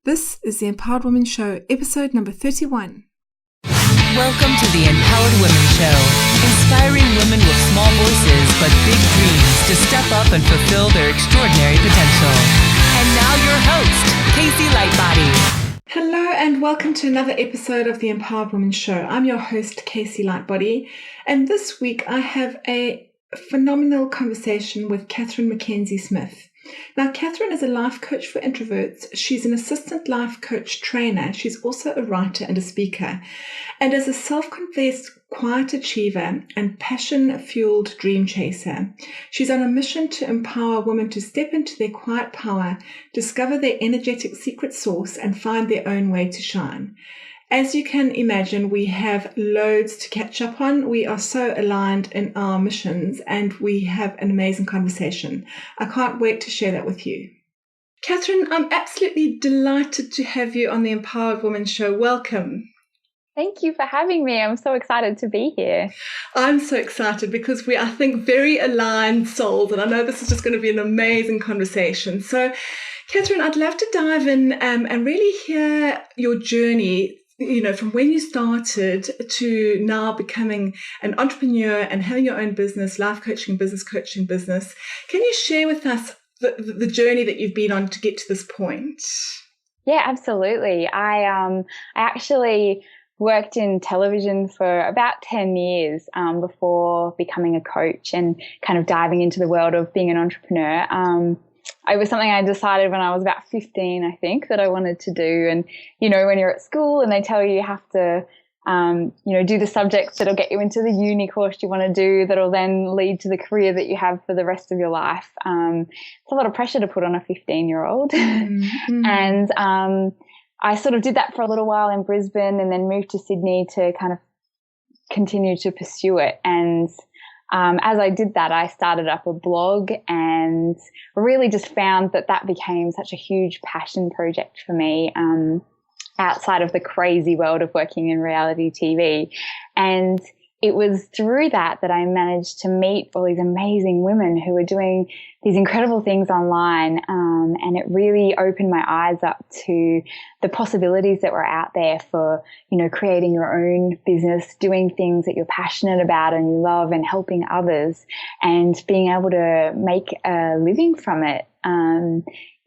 This is the Empowered Woman Show, episode number 31. Welcome to the Empowered Women Show, inspiring women with small voices but big dreams to step up and fulfill their extraordinary potential. And now your host, Casey Lightbody. Hello and welcome to another episode of the Empowered Woman Show. I'm your host, Casey Lightbody, and this week I have a phenomenal conversation with Katherine Mackenzie-Smith. Now, Katherine is a life coach for introverts. She's an assistant life coach trainer. She's also a writer and a speaker. And as a self-confessed quiet achiever and passion-fueled dream chaser, she's on a mission to empower women to step into their quiet power, discover their energetic secret source, and find their own way to shine. As you can imagine, we have loads to catch up on. We are so aligned in our missions and we have an amazing conversation. I can't wait to share that with you. Katherine, I'm absolutely delighted to have you on the Empowered Woman Show. Welcome. Thank you for having me. I'm so excited to be here. I'm so excited because we are, I think, very aligned souls, and I know this is just going to be an amazing conversation. So, Katherine, I'd love to dive in and really hear your journey, you know, from when you started to now becoming an entrepreneur and having your own business, life coaching, business. Can you share with us the journey that you've been on to get to this point? Yeah, absolutely. I actually worked in television for about 10 years before becoming a coach and kind of diving into the world of being an entrepreneur. It was something I decided when I was about 15, I think, that I wanted to do. And, you know, when you're at school and they tell you have to, do the subjects that'll get you into the uni course you want to do, that'll then lead to the career that you have for the rest of your life. It's a lot of pressure to put on a 15-year-old. Mm-hmm. And I sort of did that for a little while in Brisbane and then moved to Sydney to kind of continue to pursue it. And as I did that, I started up a blog and really just found that became such a huge passion project for me outside of the crazy world of working in reality TV. And it was through that I managed to meet all these amazing women who were doing these incredible things online. And it really opened my eyes up to the possibilities that were out there for, you know, creating your own business, doing things that you're passionate about and you love and helping others and being able to make a living from it.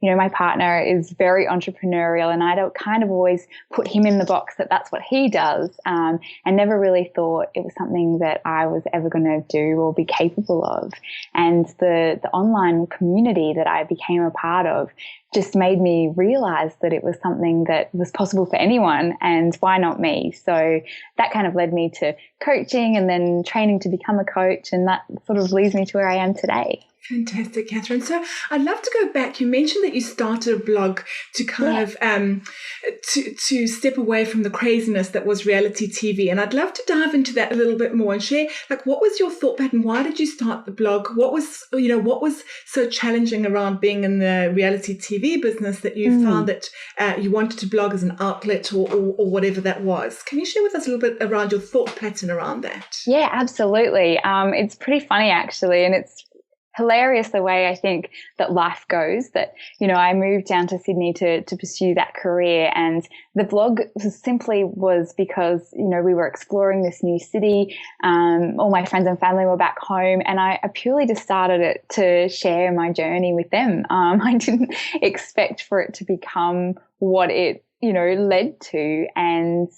You know, my partner is very entrepreneurial and I don't kind of always put him in the box that that's what he does. And never really thought it was something that I was ever going to do or be capable of. And the online community that I became a part of just made me realize that it was something that was possible for anyone and why not me? So that kind of led me to coaching and then training to become a coach, and that sort of leads me to where I am today. Fantastic, Katherine. So I'd love to go back. You mentioned that you started a blog to kind of to step away from the craziness that was reality TV. And I'd love to dive into that a little bit more and share, like, what was your thought pattern? Why did you start the blog? What was so challenging around being in the reality TV business that you found that you wanted to blog as an outlet or whatever that was? Can you share with us a little bit around your thought pattern around that? Yeah, absolutely. It's pretty funny, actually, and it's hilarious the way I think that life goes, that, you know, I moved down to Sydney to pursue that career, and the blog was because, you know, we were exploring this new city. All my friends and family were back home, and I purely just started it to share my journey with them. I didn't expect for it to become what it, you know, led to. And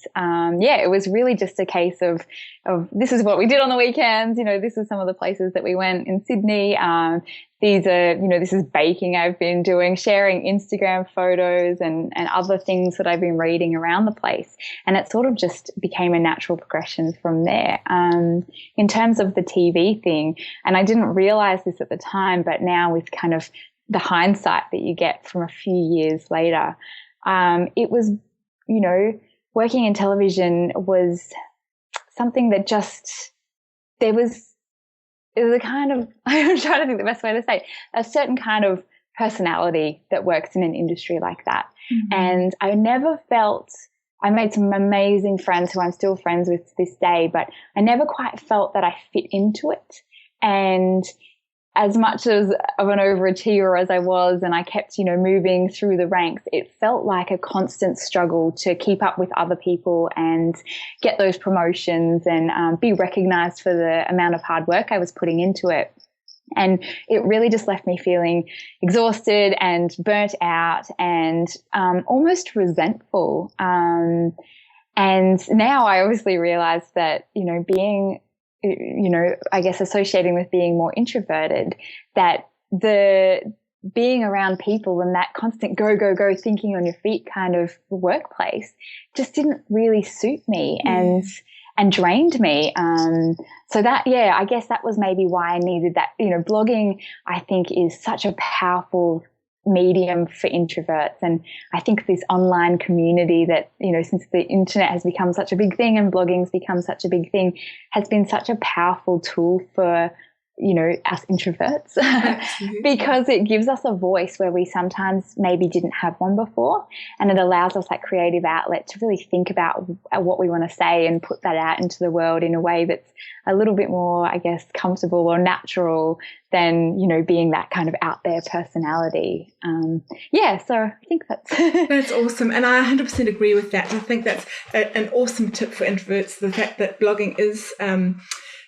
it was really just a case of this is what we did on the weekends. You know, this is some of the places that we went in Sydney. These are, you know, this is baking I've been doing, sharing Instagram photos and other things that I've been reading around the place. And it sort of just became a natural progression from there. In terms of the TV thing, and I didn't realize this at the time, but now with kind of the hindsight that you get from a few years later, it was, you know, working in television was something that it was a kind of, I'm trying to think the best way to say it, a certain kind of personality that works in an industry like that. Mm-hmm. And I never felt, I made some amazing friends who I'm still friends with to this day, but I never quite felt that I fit into it. And as much as of an overachiever as I was, and I kept, moving through the ranks, it felt like a constant struggle to keep up with other people and get those promotions and be recognized for the amount of hard work I was putting into it. And it really just left me feeling exhausted and burnt out and almost resentful. And now I obviously realize that, being, I guess associating with being more introverted, that the being around people and that constant go, go, go, thinking on your feet kind of workplace just didn't really suit me and drained me. So that, I guess that was maybe why I needed that. Blogging, I think, is such a powerful medium for introverts. And I think this online community that, since the internet has become such a big thing and blogging's become such a big thing, has been such a powerful tool for, us introverts because it gives us a voice where we sometimes maybe didn't have one before. And it allows us that creative outlet to really think about what we want to say and put that out into the world in a way that's a little bit more, I guess, comfortable or natural than, being that kind of out there personality. So I think that's awesome. And I 100% agree with that. I think that's an awesome tip for introverts. The fact that blogging is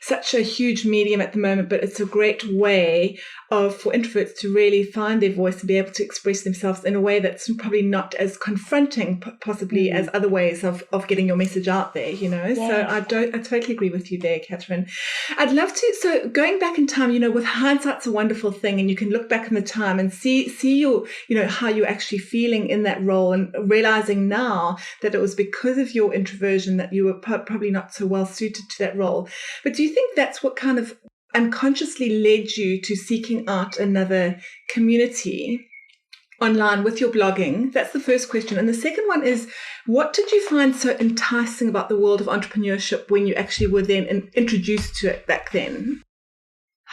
such a huge medium at the moment, but it's a great way for introverts to really find their voice and be able to express themselves in a way that's probably not as confronting possibly as other ways of getting your message out there, So I totally agree with you there, Katherine. I'd love to, so going back in time, with hindsight's a wonderful thing, and you can look back in the time and see your, how you're actually feeling in that role, and realizing now that it was because of your introversion that you were probably not so well suited to that role. But do you think that's what kind of unconsciously led you to seeking out another community online with your blogging? That's the first question. And the second one is, what did you find so enticing about the world of entrepreneurship when you actually were then introduced to it back then?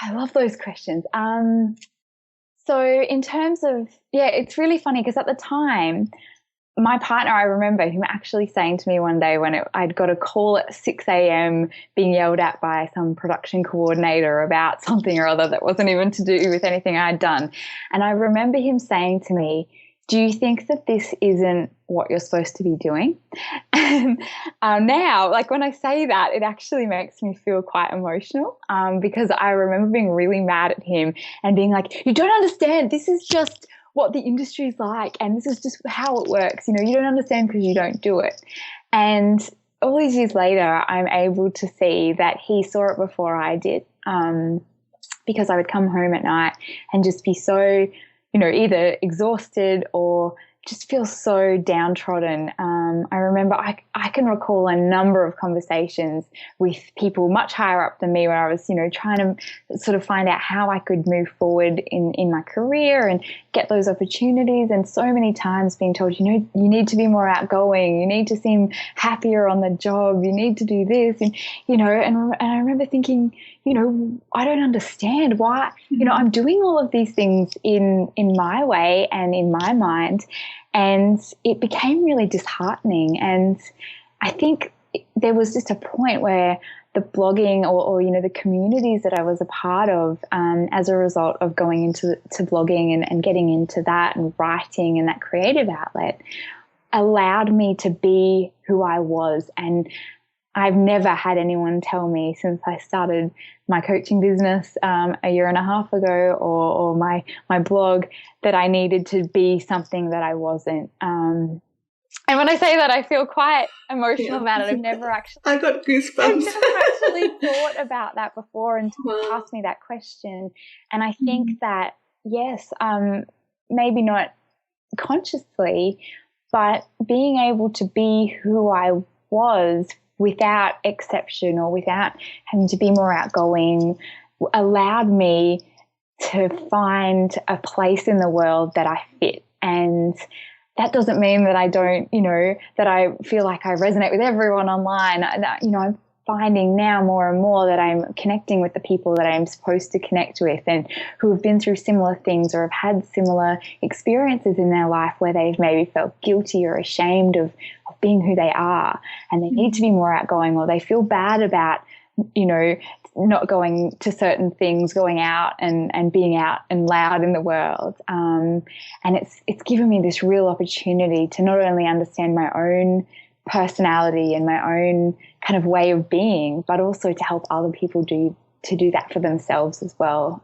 I love those questions. So in terms of, it's really funny because at the time, my partner, I remember him actually saying to me one day when I'd got a call at 6 a.m. being yelled at by some production coordinator about something or other that wasn't even to do with anything I'd done. And I remember him saying to me, "Do you think that this isn't what you're supposed to be doing?" And now, like when I say that, it actually makes me feel quite emotional because I remember being really mad at him and being like, "You don't understand. This is just what the industry's like, and this is just how it works. You don't understand because you don't do it." And all these years later, I'm able to see that he saw it before I did, because I would come home at night and just be so, either exhausted or just feel so downtrodden. I remember I can recall a number of conversations with people much higher up than me where I was, trying to sort of find out how I could move forward in my career and get those opportunities. And so many times being told, you need to be more outgoing. You need to seem happier on the job. You need to do this. And, and I remember thinking, I don't understand why, I'm doing all of these things in my way and in my mind. And it became really disheartening. And I think there was just a point where the blogging or the communities that I was a part of as a result of going into blogging and getting into that and writing and that creative outlet allowed me to be who I was. And I've never had anyone tell me since I started my coaching business a year and a half ago or my blog that I needed to be something that I wasn't. And when I say that, I feel quite emotional about it. I've never actually... I got goosebumps. I've never actually thought about that before until you asked me that question. And I think that, yes, maybe not consciously, but being able to be who I was without exception or without having to be more outgoing allowed me to find a place in the world that I fit. And that doesn't mean that I don't, that I feel like I resonate with everyone online. I'm finding now more and more that I'm connecting with the people that I'm supposed to connect with and who have been through similar things or have had similar experiences in their life where they've maybe felt guilty or ashamed of being who they are and they need to be more outgoing, or they feel bad about, not going to certain things, going out and being out and loud in the world. And it's given me this real opportunity to not only understand my own personality and my own kind of way of being, but also to help other people do that for themselves as well,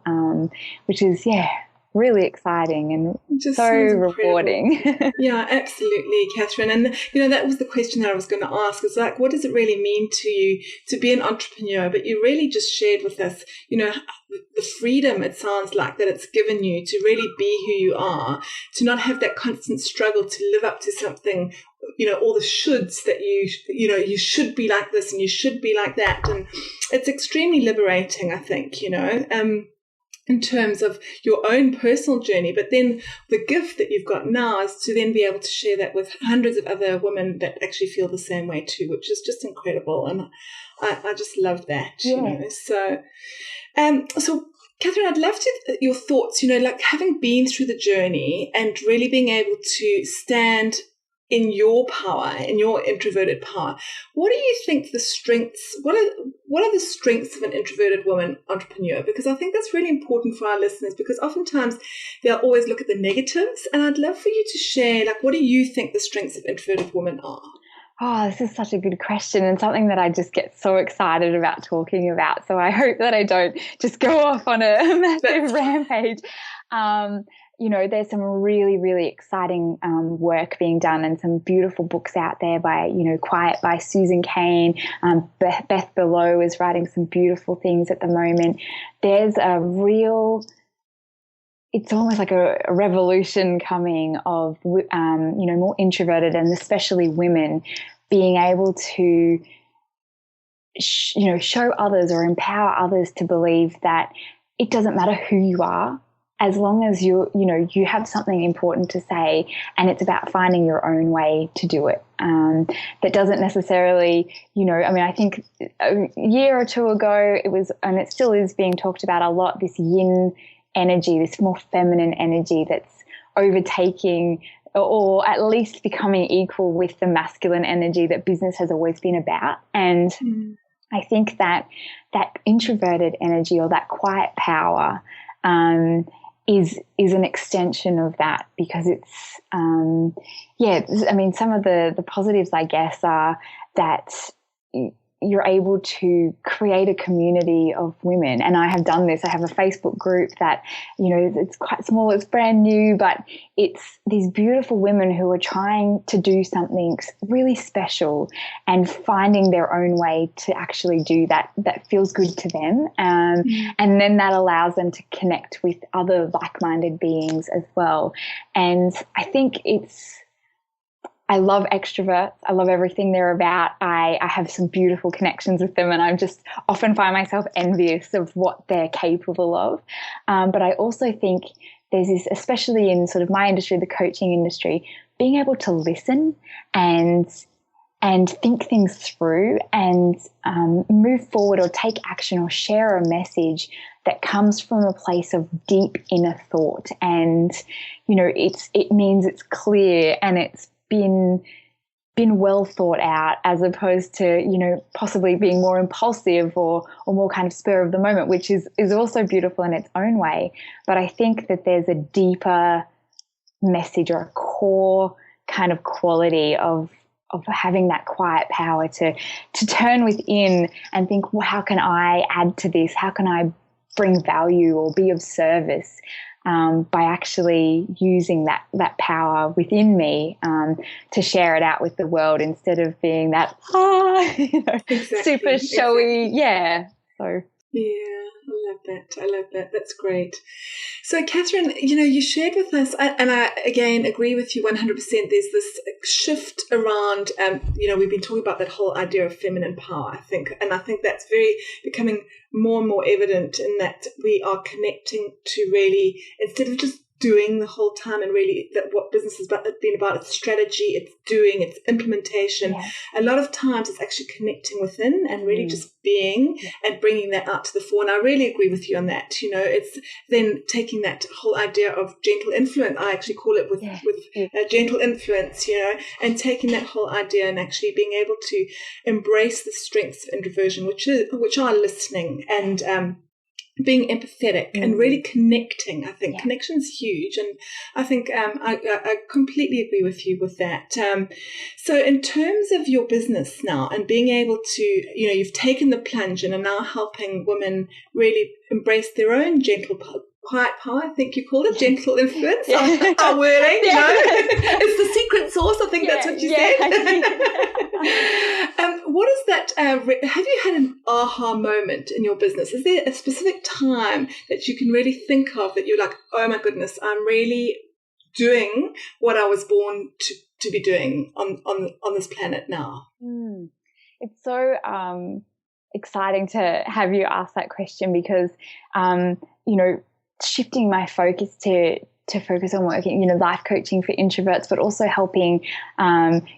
which is, really exciting and just so rewarding. Yeah, absolutely, Katherine. And, that was the question that I was going to ask, is like, what does it really mean to you to be an entrepreneur? But you really just shared with us, the freedom, it sounds like, that it's given you to really be who you are, to not have that constant struggle to live up to something, all the shoulds that you should be like this and you should be like that. And it's extremely liberating, I think, in terms of your own personal journey. But then the gift that you've got now is to then be able to share that with hundreds of other women that actually feel the same way too, which is just incredible. And I just love that, So, Katherine, I'd love your thoughts, like having been through the journey and really being able to stand in your power, in your introverted power. What do you think the strengths, what are the strengths of an introverted woman entrepreneur? Because I think that's really important for our listeners, because oftentimes they'll always look at the negatives, and I'd love for you to share, like, what do you think the strengths of introverted women are? Oh, this is such a good question, and something that I just get so excited about talking about. So I hope that I don't just go off on a massive rampage. There's some really, really exciting work being done, and some beautiful books out there by, Quiet by Susan Cain. Beth Below is writing some beautiful things at the moment. There's it's almost like a revolution coming of, more introverted and especially women being able to, show others or empower others to believe that it doesn't matter who you are, as long as you have something important to say, and it's about finding your own way to do it. That doesn't necessarily, I think a year or two ago it was, and it still is being talked about a lot, this yin energy, this more feminine energy that's overtaking or at least becoming equal with the masculine energy that business has always been about. And I think that introverted energy, or that quiet power, is an extension of that, because it's some of the positives, I guess, are that you're able to create a community of women. And I have done this. I have a Facebook group that, it's quite small, it's brand new, but it's these beautiful women who are trying to do something really special and finding their own way to actually do that feels good to them. And then that allows them to connect with other like-minded beings as well. And I think I love extroverts. I love everything they're about. I have some beautiful connections with them, and I just often find myself envious of what they're capable of. But I also think there's this, especially in sort of my industry, the coaching industry, being able to listen and think things through and move forward or take action or share a message that comes from a place of deep inner thought. And, it means it's clear and it's been well thought out, as opposed to, possibly being more impulsive or more kind of spur of the moment, which is also beautiful in its own way. But I think that there's a deeper message or a core kind of quality of having that quiet power to turn within and think, well, how can I add to this? How can I bring value or be of service? By actually using that power within me to share it out with the world, instead of being that super showy. Exactly. Yeah. So I love that. That's great. So, Katherine, you shared with us, and I again agree with you 100%. There's this shift around, we've been talking about that whole idea of feminine power, I think, and I think that's becoming more and more evident, in that we are connecting to really, instead of just doing the whole time, and really that what business has been about, it's strategy, it's doing, it's implementation. Yeah. A lot of times it's actually connecting within and really just being and bringing that out to the fore. And I really agree with you on that. It's then taking that whole idea of gentle influence. I actually call it with gentle influence, and taking that whole idea and actually being able to embrace the strengths of introversion, which are listening and being empathetic and really connecting. I think connection's huge, and I think I completely agree with you with that. So in terms of your business now and being able to, you've taken the plunge and are now helping women really embrace their own gentle quiet power, I think you called it, gentle influence. Our wording, it's the secret sauce. I think that's what you said. What is that? Have you had an aha moment in your business? Is there a specific time that you can really think of that you're like, oh my goodness, I'm really doing what I was born to be doing on this planet now? It's so exciting to have you ask that question because, shifting my focus to focus on working, life coaching for introverts, but also helping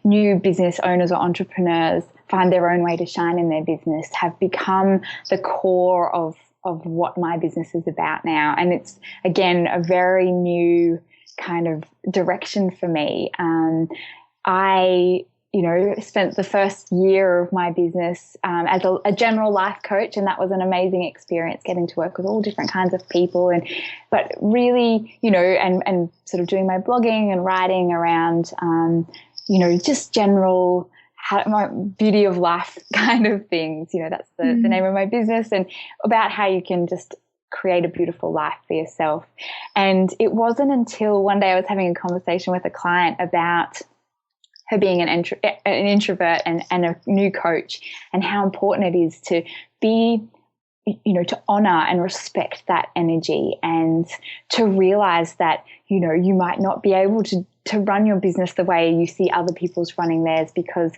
new business owners or entrepreneurs find their own way to shine in their business have become the core of what my business is about now. And it's, again, a very new kind of direction for me. I spent the first year of my business as a general life coach, and that was an amazing experience, getting to work with all different kinds of people. But really, and sort of doing my blogging and writing around, just general my beauty of life kind of things. That's the name of my business, and about how you can just create a beautiful life for yourself. And it wasn't until one day I was having a conversation with a client about her being an introvert and a new coach, and how important it is to be, to honor and respect that energy, and to realize that, you might not be able to run your business the way you see other people's running theirs, because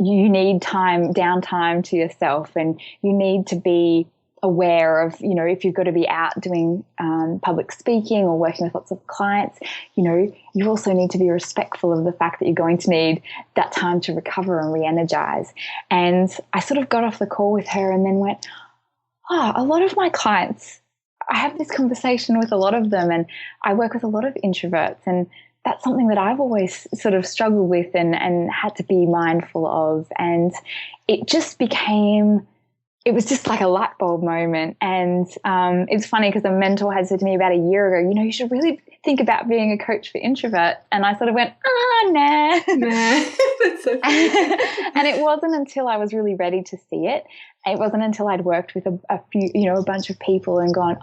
you need downtime to yourself, and you need to be aware of, if you've got to be out doing public speaking or working with lots of clients, you also need to be respectful of the fact that you're going to need that time to recover and re-energize. And I sort of got off the call with her and then went, a lot of my clients, I have this conversation with a lot of them, and I work with a lot of introverts, and that's something that I've always sort of struggled with and had to be mindful of. And it just it was just like a light bulb moment. And it's funny because a mentor had said to me about a year ago, you should really think about being a coach for introverts. And I sort of went, nah. That's so funny. And it wasn't until I was really ready to see it. It wasn't until I'd worked with a few, a bunch of people and gone,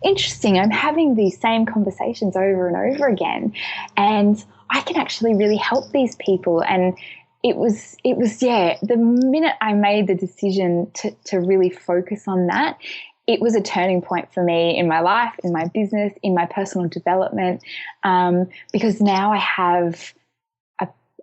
interesting. I'm having these same conversations over and over again. And I can actually really help these people. And it was the minute I made the decision to really focus on that, it was a turning point for me in my life, in my business, in my personal development, because now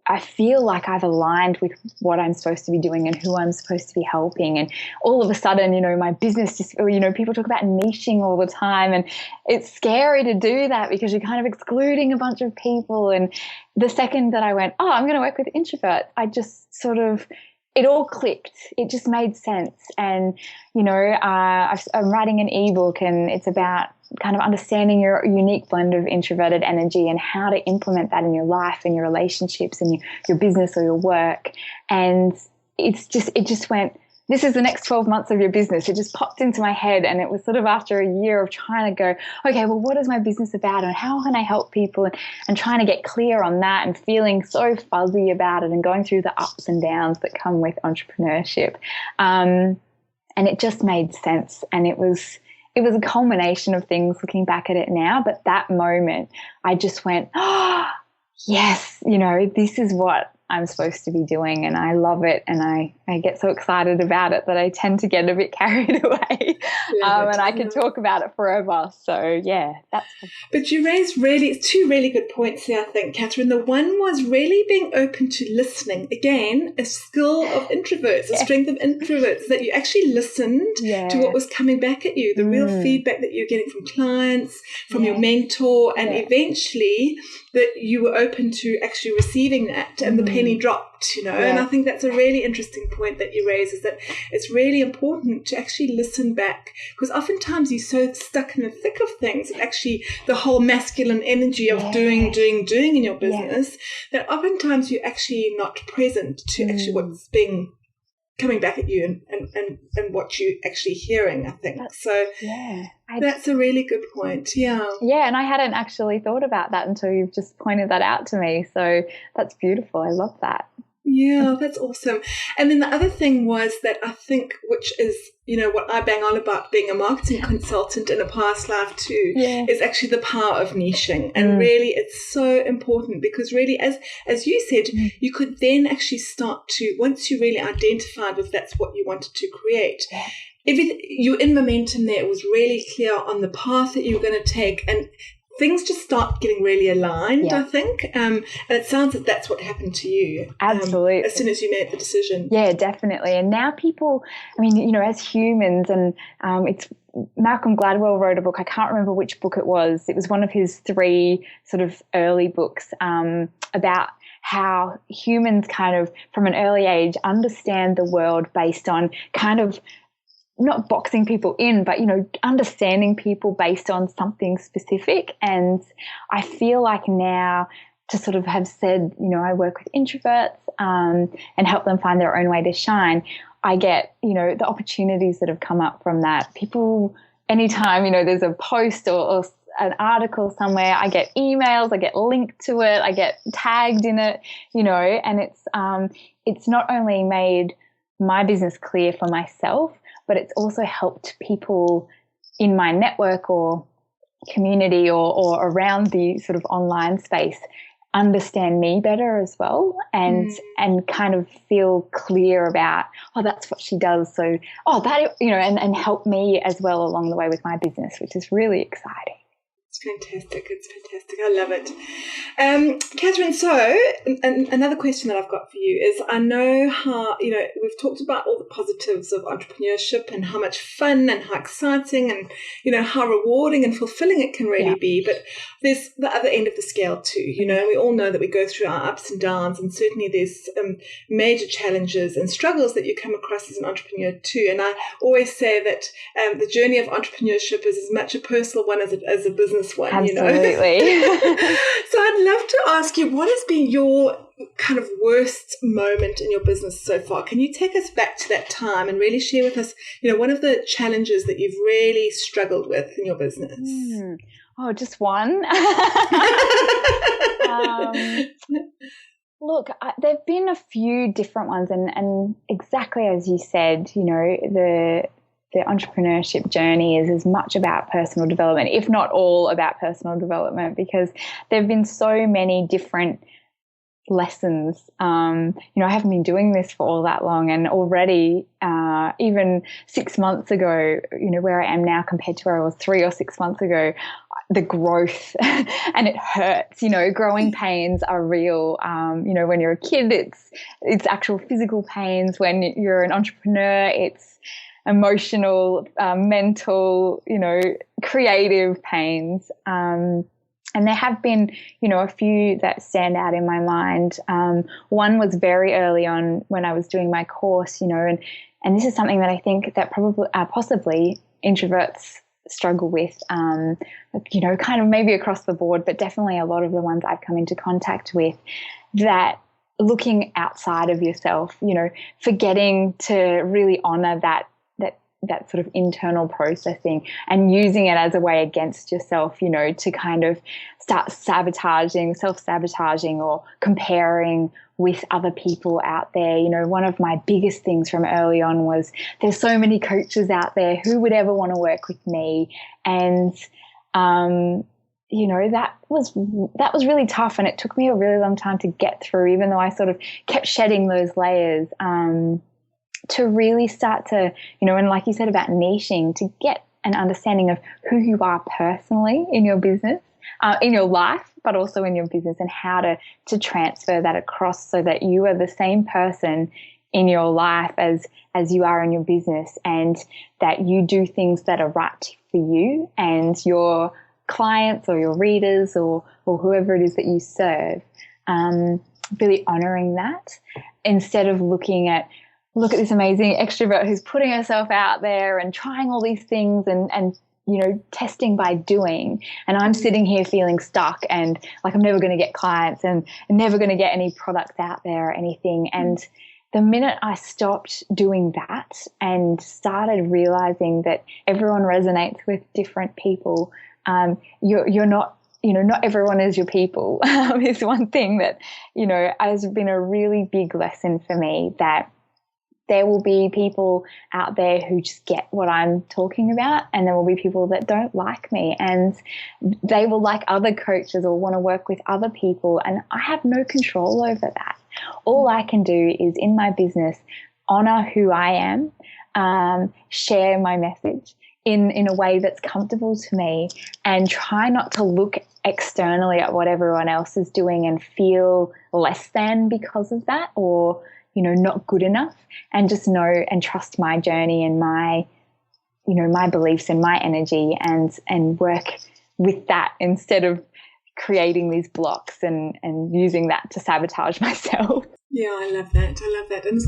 I feel like I've aligned with what I'm supposed to be doing and who I'm supposed to be helping. And all of a sudden, my business just, people talk about niching all the time, and it's scary to do that because you're kind of excluding a bunch of people. And the second that I went, I'm going to work with introverts, I just sort of, it all clicked. It just made sense. And, I'm writing an ebook, and it's about kind of understanding your unique blend of introverted energy and how to implement that in your life and your relationships and your business or your work. And it just went, this is the next 12 months of your business. It just popped into my head, and it was sort of after a year of trying to go, okay, well, what is my business about and how can I help people, and trying to get clear on that and feeling so fuzzy about it and going through the ups and downs that come with entrepreneurship. And it just made sense. And it was a culmination of things looking back at it now. But that moment, I just went, yes, this is what I'm supposed to be doing, and I love it, and I get so excited about it that I tend to get a bit carried away. And I could talk about it forever. So yeah, that's. But you raised two really good points here, I think, Catherine. The one was really being open to listening. Again, a skill of introverts, a strength of introverts, that you actually listened to what was coming back at you, the real feedback that you're getting from clients, from your mentor, and eventually that you were open to actually receiving that, and the penny dropped, And I think that's a really interesting point that you raise, is that it's really important to actually listen back, because oftentimes you're so stuck in the thick of things, and actually the whole masculine energy of doing in your business, that oftentimes you're actually not present to actually what's being coming back at you and what you're actually hearing, I think. That's a really good point. Yeah, and I hadn't actually thought about that until you've just pointed that out to me. So that's beautiful. I love that. Yeah, that's awesome. And then the other thing was that I think, which is, what I bang on about being a marketing consultant in a past life too, is actually the power of niching. And really it's so important, because really, as you said, you could then actually start to, once you really identified with that's what you wanted to create, you're in momentum there. It was really clear on the path that you were going to take, and things just start getting really aligned, I think. And it sounds like that's what happened to you. Absolutely. As soon as you made the decision. Yeah, definitely. And now people, as humans, and it's Malcolm Gladwell wrote a book. I can't remember which book it was. It was one of his 3 sort of early books about how humans kind of from an early age understand the world based on kind of not boxing people in, but, understanding people based on something specific. And I feel like now to sort of have said, I work with introverts and help them find their own way to shine, I get, the opportunities that have come up from that. People, anytime, there's a post or an article somewhere, I get emails, I get linked to it, I get tagged in it, and it's not only made my business clear for myself, but it's also helped people in my network or community or around the sort of online space understand me better as well, and kind of feel clear about, that's what she does. So, that, and help me as well along the way with my business, which is really exciting. It's fantastic. I love it. Catherine, so another question that I've got for you is, I know how, we've talked about all the positives of entrepreneurship and how much fun and how exciting and, how rewarding and fulfilling it can really be. But there's the other end of the scale too, and we all know that we go through our ups and downs, and certainly there's major challenges and struggles that you come across as an entrepreneur too. And I always say that the journey of entrepreneurship is as much a personal one as a business one. Absolutely. So I'd love to ask you, what has been your kind of worst moment in your business so far? Can you take us back to that time and really share with us, one of the challenges that you've really struggled with in your business? Just one. Look, there have been a few different ones, and exactly as you said, the entrepreneurship journey is as much about personal development, if not all about personal development, because there have been so many different lessons. I haven't been doing this for all that long, and already even 6 months ago, where I am now compared to where I was 3 or 6 months ago, the growth and it hurts. Growing pains are real. When you're a kid, it's actual physical pains. When you're an entrepreneur, it's emotional, mental, creative pains. And there have been, a few that stand out in my mind. One was very early on when I was doing my course, and this is something that I think that possibly introverts struggle with, kind of maybe across the board, but definitely a lot of the ones I've come into contact with, that looking outside of yourself, forgetting to really honor that sort of internal processing and using it as a way against yourself, to kind of start self-sabotaging or comparing with other people out there. One of my biggest things from early on was, there's so many coaches out there, who would ever want to work with me? And, that was really tough, and it took me a really long time to get through, even though I sort of kept shedding those layers. to really start to, and like you said about niching, to get an understanding of who you are personally in your business, in your life, but also in your business, and how to transfer that across so that you are the same person in your life as you are in your business, and that you do things that are right for you and your clients or your readers or whoever it is that you serve. Really honoring that, instead of look at this amazing extrovert who's putting herself out there and trying all these things and testing by doing. And I'm sitting here feeling stuck and like I'm never going to get clients and never going to get any products out there or anything. And the minute I stopped doing that and started realizing that everyone resonates with different people, you're not, not everyone is your people. Is one thing that, has been a really big lesson for me, that there will be people out there who just get what I'm talking about, and there will be people that don't like me, and they will like other coaches or want to work with other people, and I have no control over that. All I can do is, in my business, honor who I am, share my message in a way that's comfortable to me, and try not to look externally at what everyone else is doing and feel less than because of that, or not good enough, and just know and trust my journey and my beliefs and my energy, and work with that instead of creating these blocks and using that to sabotage myself. Yeah, I love that. And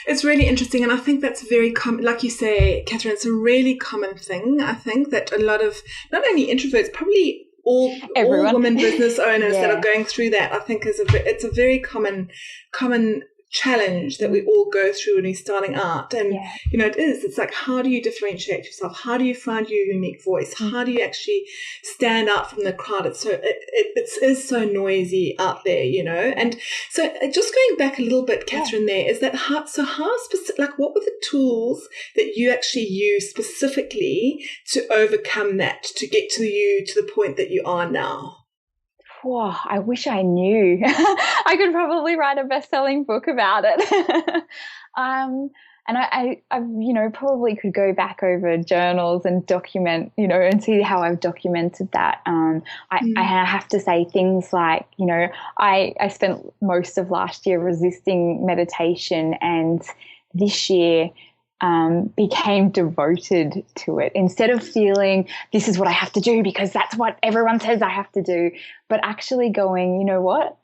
it's really interesting. And I think that's very common. Like you say, Katherine, it's a really common thing. I think that a lot of, not only introverts, probably all women business owners that are going through that, I think it's a very common challenge that we all go through when we're starting out. And it's like, how do you differentiate yourself? How do you find your unique voice? How do you actually stand out from the crowd? It's so it is so noisy out there, and so just going back a little bit, Katherine, there is that how specific, like, what were the tools that you actually use specifically to overcome that, to get to the point that you are now? Whoa, I wish I knew. I could probably write a best-selling book about it. And I probably could go back over journals and document, and see how I've documented that. I have to say things like, I spent most of last year resisting meditation, and this year became devoted to it, instead of feeling this is what I have to do because that's what everyone says I have to do, but actually going, you know what,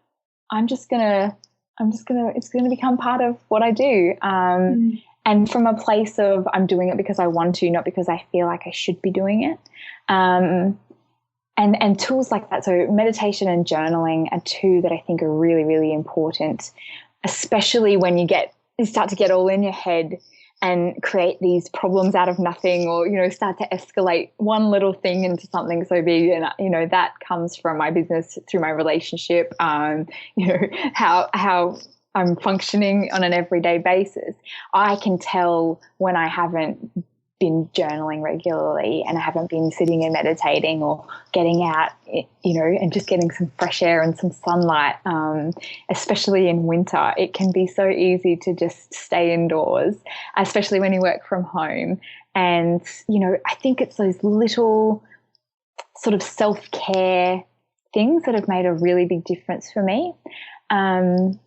it's going to become part of what I do. And from a place of, I'm doing it because I want to, not because I feel like I should be doing it. And tools like that. So meditation and journaling are two that I think are really, really important, especially when you start to get all in your head and create these problems out of nothing, or, start to escalate one little thing into something so big. And, that comes from my business, through my relationship, how I'm functioning on an everyday basis. I can tell when I haven't been journaling regularly and I haven't been sitting and meditating or getting out, and just getting some fresh air and some sunlight, especially in winter. It can be so easy to just stay indoors, especially when you work from home. And, I think it's those little sort of self-care things that have made a really big difference for me. Great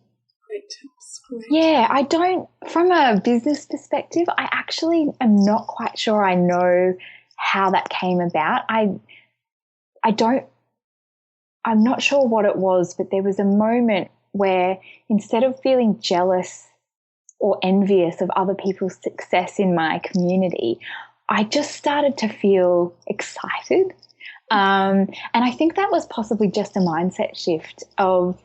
tips. Great. Yeah, I don't, from a business perspective, I actually am not quite sure I know how that came about. I'm not sure what it was, but there was a moment where, instead of feeling jealous or envious of other people's success in my community, I just started to feel excited. And I think that was possibly just a mindset shift of,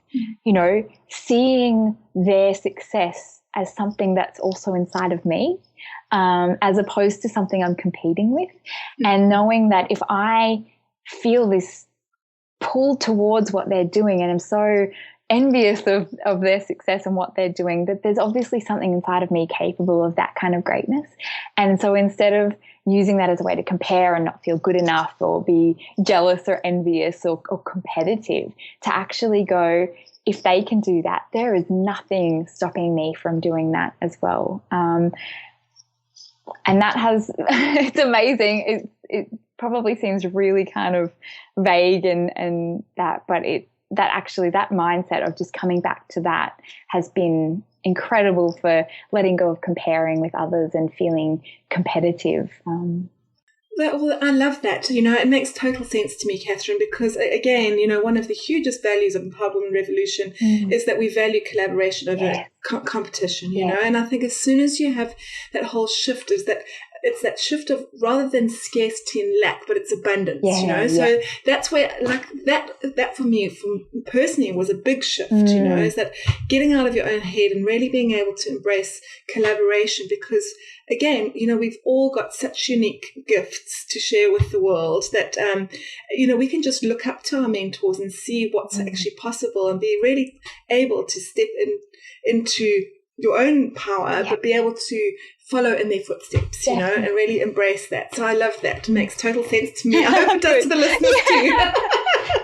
seeing their success as something that's also inside of me, as opposed to something I'm competing with, and knowing that if I feel this pull towards what they're doing and I'm so envious of their success and what they're doing, that there's obviously something inside of me capable of that kind of greatness. And so instead of using that as a way to compare and not feel good enough or be jealous or envious or competitive, to actually go, if they can do that, there is nothing stopping me from doing that as well. And that has, it's amazing. It probably seems really kind of vague and that, but that mindset of just coming back to that has been incredible for letting go of comparing with others and feeling competitive. Well, I love that. It makes total sense to me, Catherine, because again, one of the hugest values of Empowered Women Revolution is that we value collaboration over competition, you know, and I think as soon as you have that whole shift, it's that shift of rather than scarcity and lack, but it's abundance, So that's where, like, that for me, personally, was a big shift, is that getting out of your own head and really being able to embrace collaboration, because again, we've all got such unique gifts to share with the world that, we can just look up to our mentors and see what's actually possible and be really able to step into your own power, but be able to follow in their footsteps, and really embrace that. So I love that. It makes total sense to me. I hope it does to the listeners too.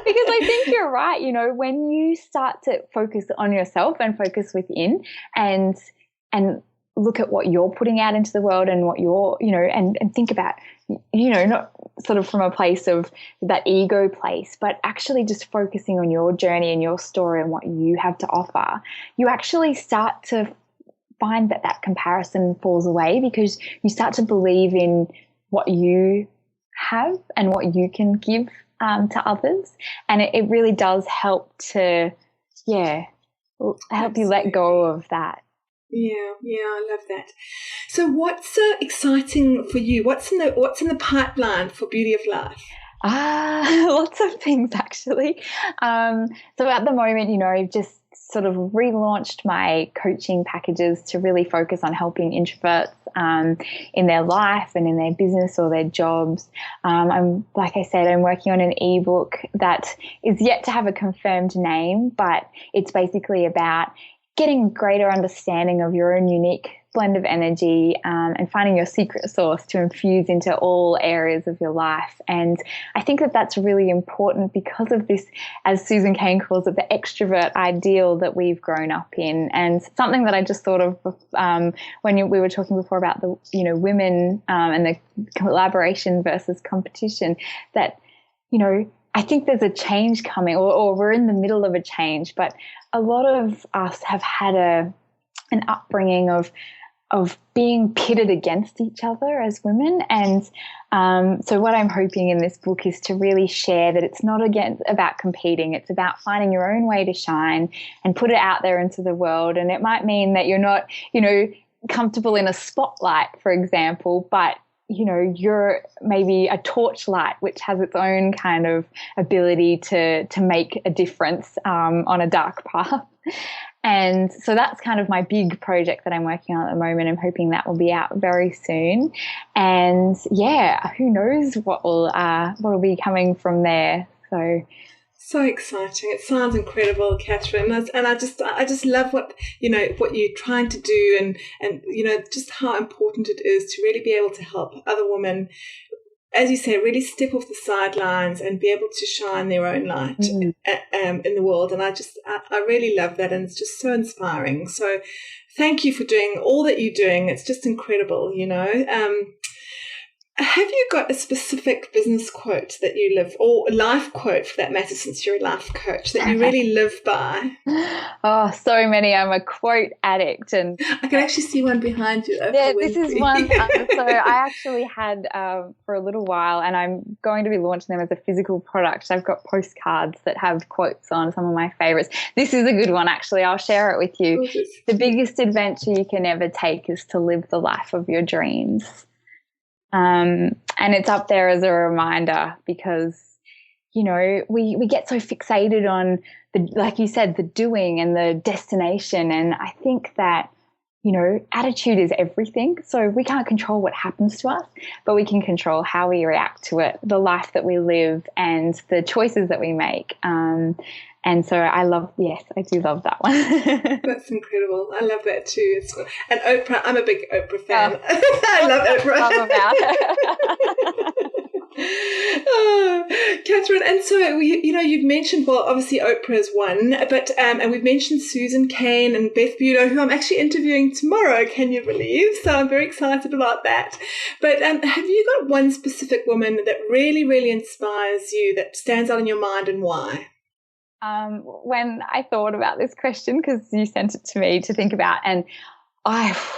Because I think you're right. When you start to focus on yourself and focus within and look at what you're putting out into the world and what you're, and think about, not sort of from a place of that ego place, but actually just focusing on your journey and your story and what you have to offer, you actually start to find that comparison falls away, because you start to believe in what you have and what you can give to others. And it really does help to, help you let go of that. Yeah, I love that. So what's exciting for you? What's in the pipeline for Beauty of Life? Lots of things, actually. So at the moment, I've just sort of relaunched my coaching packages to really focus on helping introverts in their life and in their business or their jobs. Like I said, I'm working on an ebook that is yet to have a confirmed name, but it's basically about getting greater understanding of your own unique blend of energy and finding your secret sauce to infuse into all areas of your life. And I think that that's really important because of this, as Susan Cain calls it, the extrovert ideal that we've grown up in. And something that I just thought of when we were talking before about the women and the collaboration versus competition, that I think there's a change coming, or we're in the middle of a change, but a lot of us have had an upbringing of being pitted against each other as women. And so what I'm hoping in this book is to really share that it's not about competing. It's about finding your own way to shine and put it out there into the world. And it might mean that you're not, comfortable in a spotlight, for example, but you're maybe a torchlight, which has its own kind of ability to make a difference on a dark path. And so that's kind of my big project that I'm working on at the moment. I'm hoping that will be out very soon. And who knows what will be coming from there. So exciting! It sounds incredible, Catherine, and I just love what you're trying to do, and just how important it is to really be able to help other women, as you say, really step off the sidelines and be able to shine their own light in the world. And I really love that, and it's just so inspiring. So thank you for doing all that you're doing. It's just incredible, Have you got a specific business quote that you live, or a life quote for that matter, since you're a life coach, that you really live by? Oh, so many. I'm a quote addict. And I can actually see one behind you. This is one. So I actually had for a little while, and I'm going to be launching them as a physical product. I've got postcards that have quotes on some of my favorites. This is a good one, actually. I'll share it with you. The biggest adventure you can ever take is to live the life of your dreams. And it's up there as a reminder, because, we get so fixated on like you said, the doing and the destination. And I think that, attitude is everything. So we can't control what happens to us, but we can control how we react to it, the life that we live and the choices that we make. And so I do love that one. That's incredible. I love that too. And Oprah, I'm a big Oprah fan. I love Oprah. Oh, Catherine, and so you've mentioned, well, obviously Oprah is one, but and we've mentioned Susan Cain and Beth Budo, who I'm actually interviewing tomorrow. Can you believe? So I'm very excited about that. But have you got one specific woman that really, really inspires you, that stands out in your mind, and why? When I thought about this question, because you sent it to me to think about, and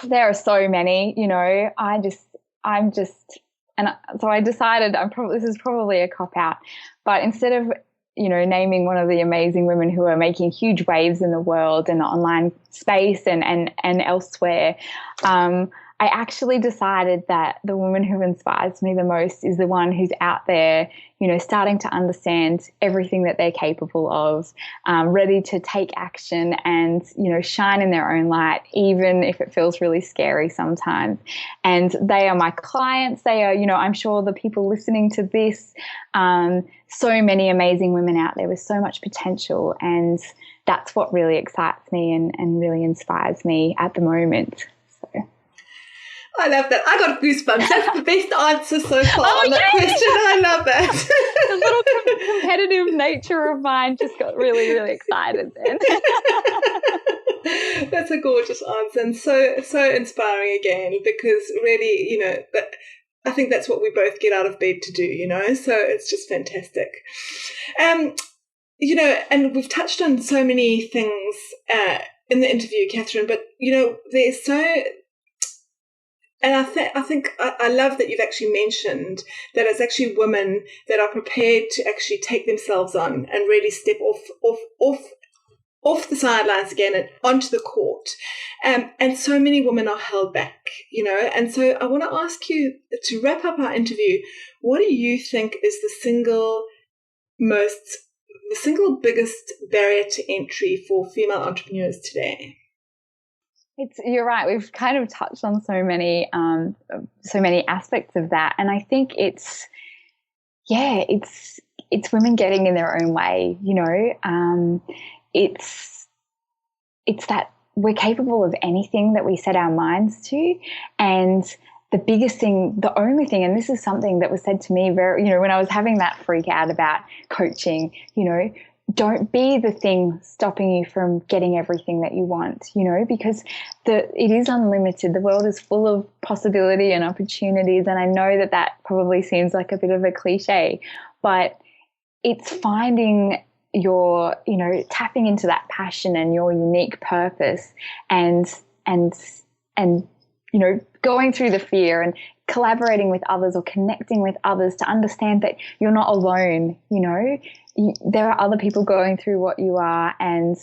there are so many, and so I decided this is probably a cop out, but instead of, naming one of the amazing women who are making huge waves in the world in the online space and elsewhere, I actually decided that the woman who inspires me the most is the one who's out there, starting to understand everything that they're capable of, ready to take action and, shine in their own light, even if it feels really scary sometimes. And they are my clients. They are, I'm sure the people listening to this, so many amazing women out there with so much potential. And that's what really excites me and really inspires me at the moment. So. I love that. I got goosebumps. That's the best answer so far on that question. I love that. The little competitive nature of mine just got really, really excited then. That's a gorgeous answer, and so inspiring again, because really, I think that's what we both get out of bed to do, so it's just fantastic. And we've touched on so many things in the interview, Catherine, but, there's so... And I think I love that you've actually mentioned that it's actually women that are prepared to actually take themselves on and really step off the sidelines again and onto the court. And so many women are held back, And so I want to ask you, to wrap up our interview, what do you think is the single biggest barrier to entry for female entrepreneurs today? You're right. We've kind of touched on so many aspects of that, and I think it's women getting in their own way. It's that we're capable of anything that we set our minds to, and the only thing, and this is something that was said to me when I was having that freak out about coaching, don't be the thing stopping you from getting everything that you want, because it is unlimited. The world is full of possibility and opportunities. And I know that probably seems like a bit of a cliche, but it's finding your, tapping into that passion and your unique purpose and going through the fear and collaborating with others or connecting with others to understand that you're not alone, there are other people going through what you are, and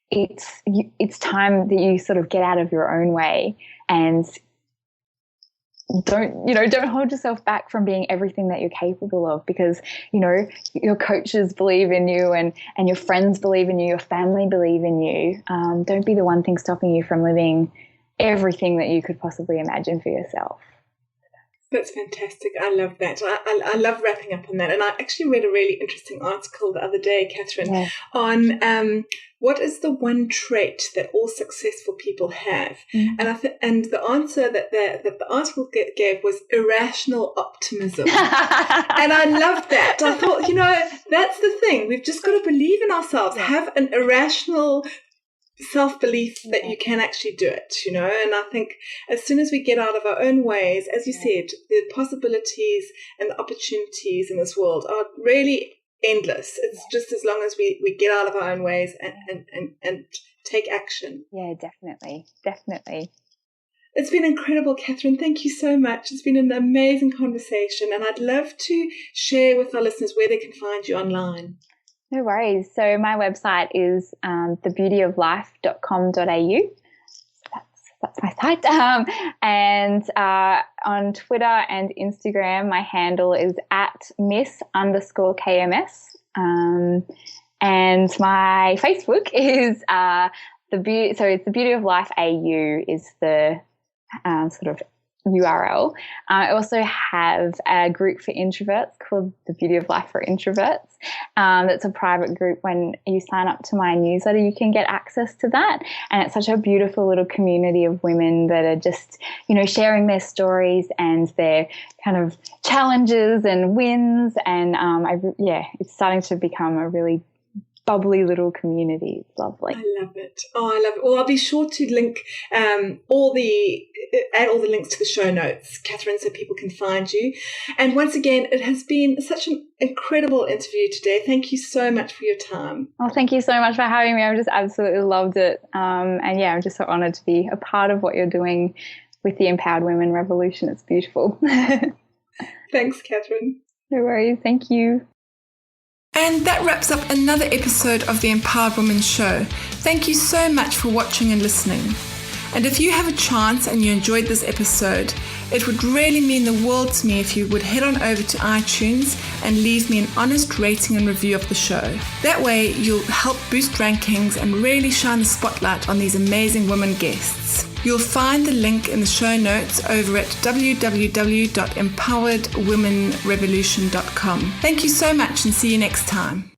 it's time that you sort of get out of your own way and don't hold yourself back from being everything that you're capable of, because, your coaches believe in you and your friends believe in you, your family believe in you. Don't be the one thing stopping you from living everything that you could possibly imagine for yourself. That's fantastic. I love that. I love wrapping up on that. And I actually read a really interesting article the other day, Catherine, on what is the one trait that all successful people have? Mm-hmm. And the answer that the article gave was irrational optimism. And I loved that. I thought, that's the thing. We've just got to believe in ourselves, have an irrational self-belief that you can actually do it, and I think as soon as we get out of our own ways, as you said, the possibilities and the opportunities in this world are really endless. It's just as long as we get out of our own ways and take action. Yeah, definitely. It's been incredible, Catherine. Thank you so much. It's been an amazing conversation, and I'd love to share with our listeners where they can find you online. No worries. So my website is thebeautyoflife.com.au. That's my site. And on Twitter and Instagram, my handle is @miss_KMS. And my Facebook is so it's the Beauty of Life AU is the sort of URL. I also have a group for introverts called The Beauty of Life for Introverts. That's a private group. When you sign up to my newsletter, you can get access to that. And it's such a beautiful little community of women that are just, sharing their stories and their kind of challenges and wins. And it's starting to become a really bubbly little community. It's lovely. I love it. Oh, I love it. Well, I'll be sure to link add all the links to the show notes, Katherine, so people can find you. And once again, it has been such an incredible interview today. Thank you so much for your time. Oh, thank you so much for having me. I've just absolutely loved it. I'm just so honoured to be a part of what you're doing with the Empowered Women Revolution. It's beautiful. Thanks, Katherine. No worries. Thank you. And that wraps up another episode of the Empowered Women Show. Thank you so much for watching and listening. And if you have a chance and you enjoyed this episode, it would really mean the world to me if you would head on over to iTunes and leave me an honest rating and review of the show. That way you'll help boost rankings and really shine the spotlight on these amazing women guests. You'll find the link in the show notes over at www.empoweredwomenrevolution.com. Thank you so much and see you next time.